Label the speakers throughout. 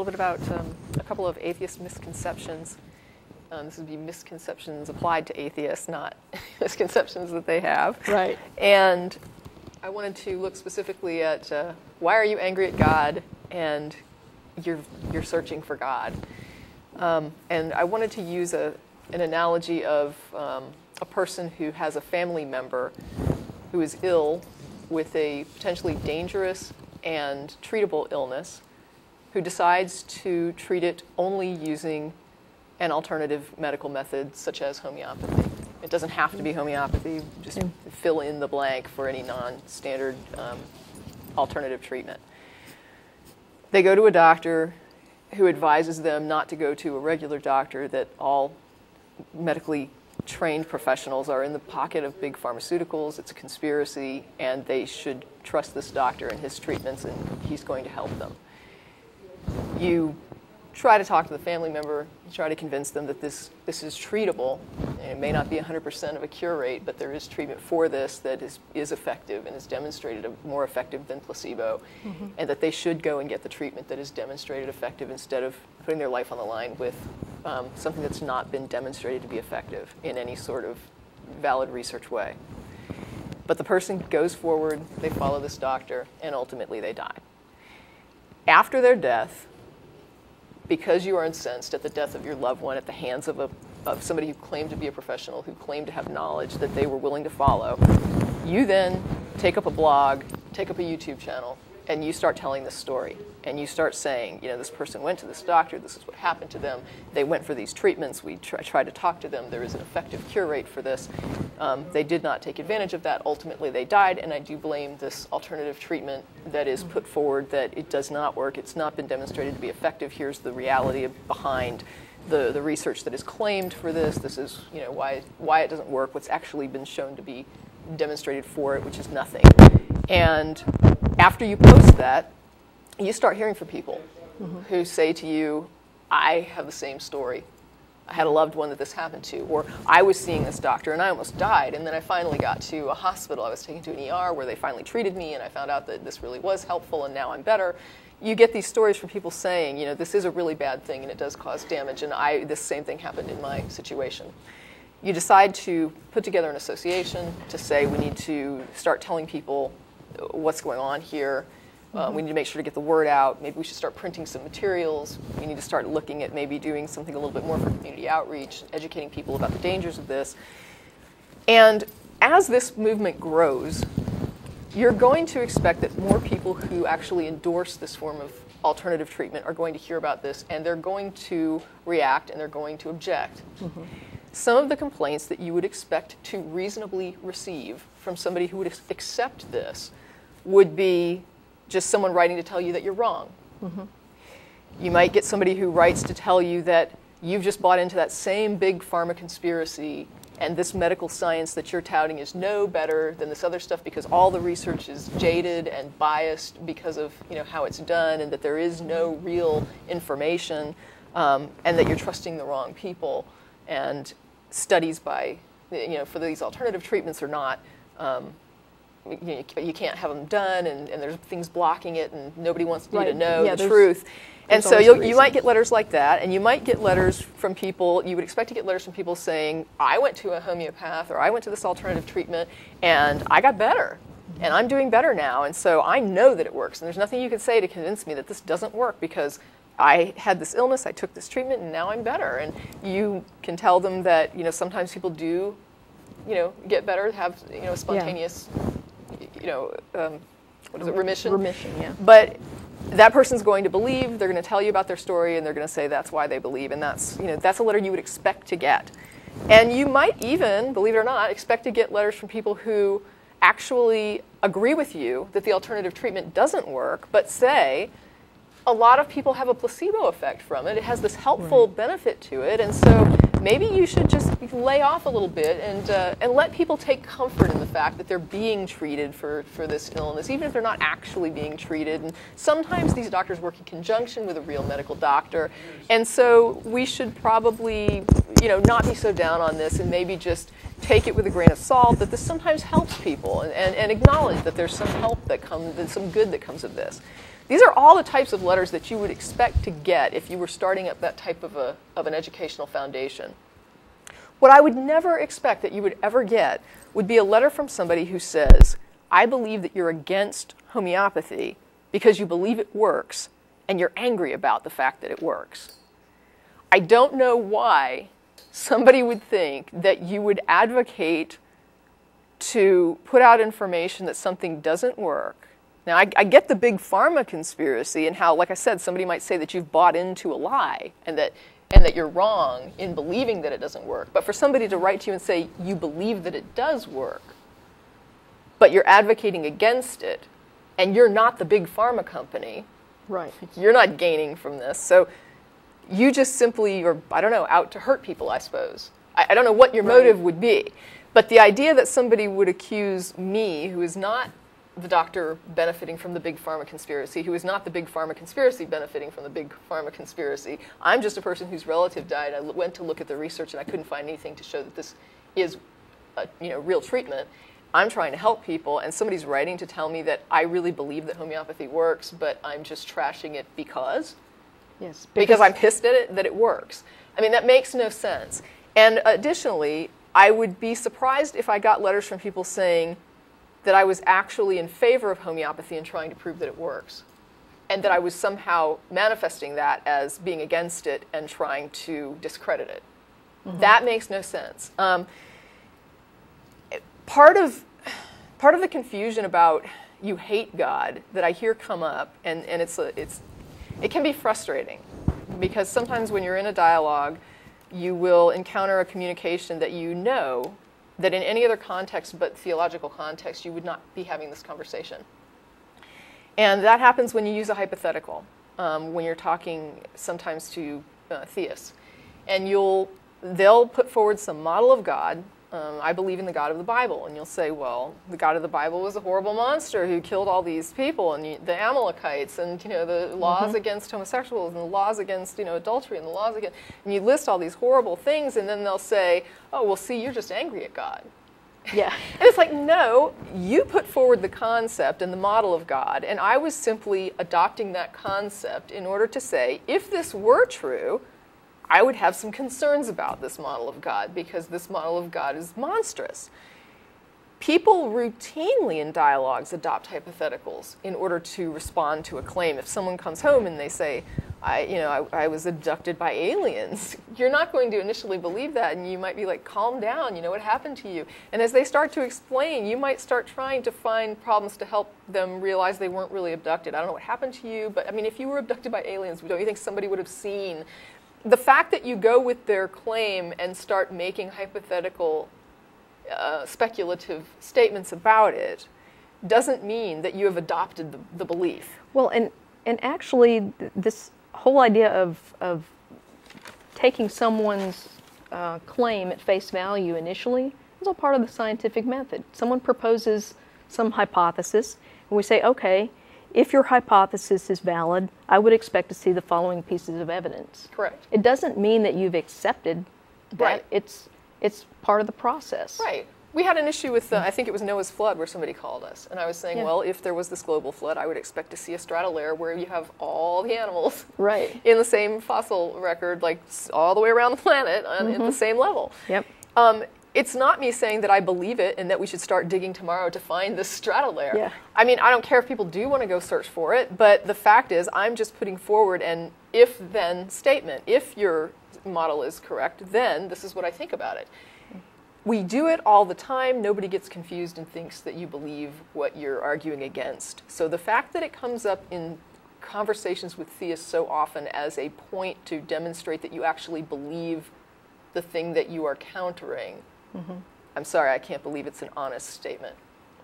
Speaker 1: bit about a couple of atheist misconceptions. This would be misconceptions applied to atheists, not misconceptions that they have.
Speaker 2: Right.
Speaker 1: And I wanted to look specifically at why are you angry at God and you're searching for God. And I wanted to use an analogy of a person who has a family member who is ill with a potentially dangerous and treatable illness, who decides to treat it only using an alternative medical method such as homeopathy. It doesn't have to be homeopathy, just fill in the blank for any non-standard alternative treatment. They go to a doctor who advises them not to go to a regular doctor, that all medically trained professionals are in the pocket of big pharmaceuticals, it's a conspiracy, and they should trust this doctor and his treatments, and he's going to help them. You try to talk to the family member, you try to convince them that this is treatable, and it may not be 100% of a cure rate, but there is treatment for this that is effective and is demonstrated more effective than placebo, and that they should go and get the treatment that is demonstrated effective instead of putting their life on the line with something that's not been demonstrated to be effective in any sort of valid research way. But the person goes forward, they follow this doctor, and ultimately they die. After their death, because you are incensed at the death of your loved one at the hands of somebody who claimed to be a professional, who claimed to have knowledge that they were willing to follow, you then take up a blog, take up a YouTube channel, and you start telling this story. And you start saying, you know, this person went to this doctor, this is what happened to them, they went for these treatments, we tried to talk to them, there is an effective cure rate for this. They did not take advantage of that, ultimately they died, and I do blame this alternative treatment that is put forward that it does not work, it's not been demonstrated to be effective, here's the reality behind the research that is claimed for this, this is, you know, why it doesn't work, what's actually been shown to be demonstrated for it, which is nothing. And after you post that, you start hearing from people who say to you, I have the same story. I had a loved one that this happened to, or I was seeing this doctor and I almost died, and then I finally got to a hospital. I was taken to an ER where they finally treated me, and I found out that this really was helpful, and now I'm better. You get these stories from people saying, you know, this is a really bad thing and it does cause damage, and this same thing happened in my situation. You decide to put together an association to say we need to start telling people what's going on here. We need to make sure to get the word out. Maybe we should start printing some materials. We need to start looking at maybe doing something a little bit more for community outreach, educating people about the dangers of this. And as this movement grows, you're going to expect that more people who actually endorse this form of alternative treatment are going to hear about this, and they're going to react and they're going to object. Some of the complaints that you would expect to reasonably receive from somebody who would accept this would be just someone writing to tell you that you're wrong. You might get somebody who writes to tell you that you've just bought into that same big pharma conspiracy, and this medical science that you're touting is no better than this other stuff because all the research is jaded and biased because of, you know, how it's done, and that there is no real information, and that you're trusting the wrong people. And studies by, you know, for these alternative treatments are not, you can't have them done, and there's things blocking it, and nobody wants you to know the truth. And so you might get letters like that, and you might get letters from people, you would expect to get letters from people saying, I went to a homeopath, or I went to this alternative treatment, and I got better, and I'm doing better now, and so I know that it works, and there's nothing you can say to convince me that this doesn't work, because I had this illness, I took this treatment, and now I'm better. And you can tell them that, you know, sometimes people do, you know, get better, have, you know, a spontaneous, you know, what is it, remission? Remission, yeah. But that person's going to believe, they're going to tell you about their story, and they're going to say that's why they believe, and that's, you know, that's a letter you would expect to get. And you might even, believe it or not, expect to get letters from people who actually agree with you that the alternative treatment doesn't work, but say, a lot of people have a placebo effect from it. It has this helpful benefit to it, and so maybe you should just lay off a little bit and let people take comfort in the fact that they're being treated for this illness, even if they're not actually being treated. And sometimes these doctors work in conjunction with a real medical doctor, and so we should probably, you know, not be so down on this and maybe just take it with a grain of salt that this sometimes helps people, and acknowledge that there's some help that comes, there's some good that comes of this. These are all the types of letters that you would expect to get if you were starting up that type of an educational foundation. What I would never expect that you would ever get would be a letter from somebody who says, I believe that you're against homeopathy because you believe it works and you're angry about the fact that it works. I don't know why somebody would think that you would advocate to put out information that something doesn't work. Now, I get the big pharma conspiracy and how, like I said, somebody might say that you've bought into a lie and that you're wrong in believing that it doesn't work. But for somebody to write to you and say, you believe that it does work, but you're advocating against it, and you're not the big pharma company,
Speaker 2: right?
Speaker 1: You're not gaining from this. So you just simply are, I don't know, out to hurt people, I suppose. I don't know what your motive would be. But the idea that somebody would accuse me, who is not the doctor benefiting from the big pharma conspiracy, who is not the big pharma conspiracy benefiting from the big pharma conspiracy. I'm just a person whose relative died. I went to look at the research and I couldn't find anything to show that this is real treatment. I'm trying to help people, and somebody's writing to tell me that I really believe that homeopathy works, but I'm just trashing it because?
Speaker 2: Yes.
Speaker 1: Because I'm pissed at it that it works. I mean, that makes no sense. And additionally, I would be surprised if I got letters from people saying that I was actually in favor of homeopathy and trying to prove that it works, and that I was somehow manifesting that as being against it and trying to discredit it. Mm-hmm. That makes no sense. Part of the confusion about you hate God that I hear come up, and it can be frustrating, because sometimes when you're in a dialogue, you will encounter a communication that you know that in any other context but theological context, you would not be having this conversation. And that happens when you use a hypothetical, when you're talking sometimes to theists. And they'll put forward some model of God. I believe in the God of the Bible. And you'll say, well, the God of the Bible was a horrible monster who killed all these people, and the Amalekites, and the laws against homosexuals, and the laws against adultery, and the laws against, and you list all these horrible things, and then they'll say, oh, well, see, you're just angry at God.
Speaker 2: Yeah.
Speaker 1: And it's like, no, you put forward the concept and the model of God, and I was simply adopting that concept in order to say, if this were true, I would have some concerns about this model of God, because this model of God is monstrous. People routinely in dialogues adopt hypotheticals in order to respond to a claim. If someone comes home and they say, I was abducted by aliens, you're not going to initially believe that, and you might be like, calm down, what happened to you? And as they start to explain, you might start trying to find problems to help them realize they weren't really abducted. I don't know what happened to you, but I mean, if you were abducted by aliens, don't you think somebody would have seen? The fact that you go with their claim and start making hypothetical, speculative statements about it doesn't mean that you have adopted the belief.
Speaker 2: Well, and actually, this whole idea of taking someone's claim at face value initially is all part of the scientific method. Someone proposes some hypothesis, and we say, okay, if your hypothesis is valid, I would expect to see the following pieces of evidence.
Speaker 1: Correct.
Speaker 2: It doesn't mean that you've accepted that.
Speaker 1: Right.
Speaker 2: It's part of the process.
Speaker 1: Right. We had an issue with, I think it was Noah's flood, where somebody called us. And I was saying, well, if there was this global flood, I would expect to see a stratolayer where you have all the animals in the same fossil record, like all the way around the planet at the same level.
Speaker 2: Yep.
Speaker 1: It's not me saying that I believe it and that we should start digging tomorrow to find this stratolayer.
Speaker 2: Yeah.
Speaker 1: I mean, I don't care if people do want to go search for it, but the fact is I'm just putting forward an if-then statement. If your model is correct, then this is what I think about it. We do it all the time. Nobody gets confused and thinks that you believe what you're arguing against. So the fact that it comes up in conversations with theists so often as a point to demonstrate that you actually believe the thing that you are countering, I'm sorry, I can't believe it's an honest statement.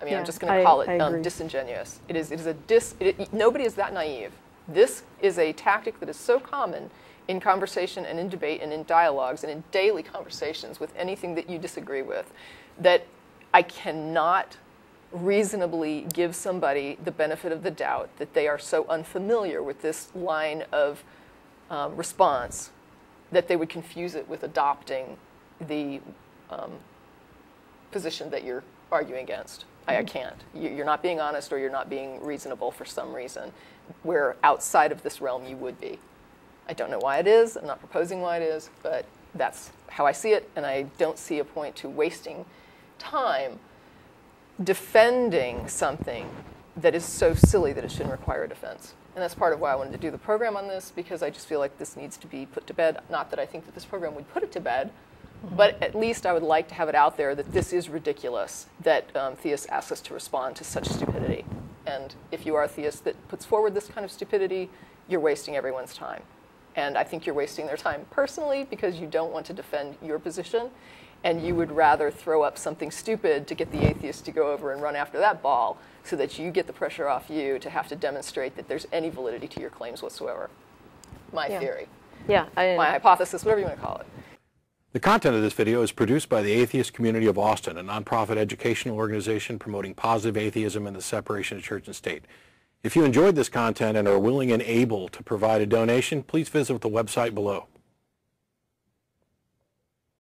Speaker 1: I mean, I'm just going to call it disingenuous. Nobody is that naive. This is a tactic that is so common in conversation and in debate and in dialogues and in daily conversations with anything that you disagree with, that I cannot reasonably give somebody the benefit of the doubt that they are so unfamiliar with this line of response that they would confuse it with adopting the position that you're arguing against. I can't. You're not being honest, or you're not being reasonable for some reason, where outside of this realm you would be. I don't know why it is. I'm not proposing why it is, but that's how I see it, and I don't see a point to wasting time defending something that is so silly that it shouldn't require a defense. And that's part of why I wanted to do the program on this, because I just feel like this needs to be put to bed. Not that I think that this program would put it to bed, but at least I would like to have it out there that this is ridiculous, that theists ask us to respond to such stupidity. And if you are a theist that puts forward this kind of stupidity, you're wasting everyone's time. And I think you're wasting their time personally, because you don't want to defend your position, and you would rather throw up something stupid to get the atheist to go over and run after that ball, so that you get the pressure off you to have to demonstrate that there's any validity to your claims whatsoever. My theory.
Speaker 2: Yeah.
Speaker 1: My hypothesis, whatever you want to call it.
Speaker 3: The content of this video is produced by the Atheist Community of Austin, a nonprofit educational organization promoting positive atheism and the separation of church and state. If you enjoyed this content and are willing and able to provide a donation, please visit the website below.